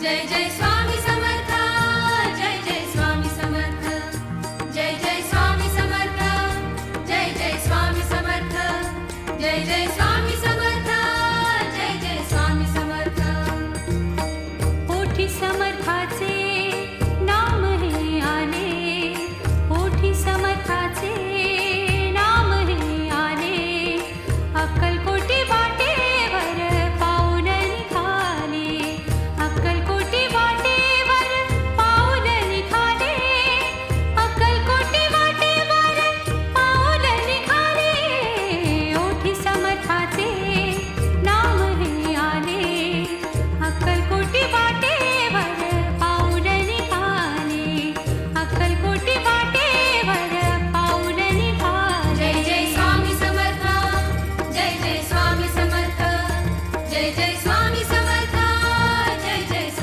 Jai Jai Swami Samarth, Jai Jai Swami Samarth, Jai Jai Swami Samarth, Jai Jai Swami Samarth, Jai Jai Swami Samarth, Jai Jai Swami Samarth. ओठी समर्थाचे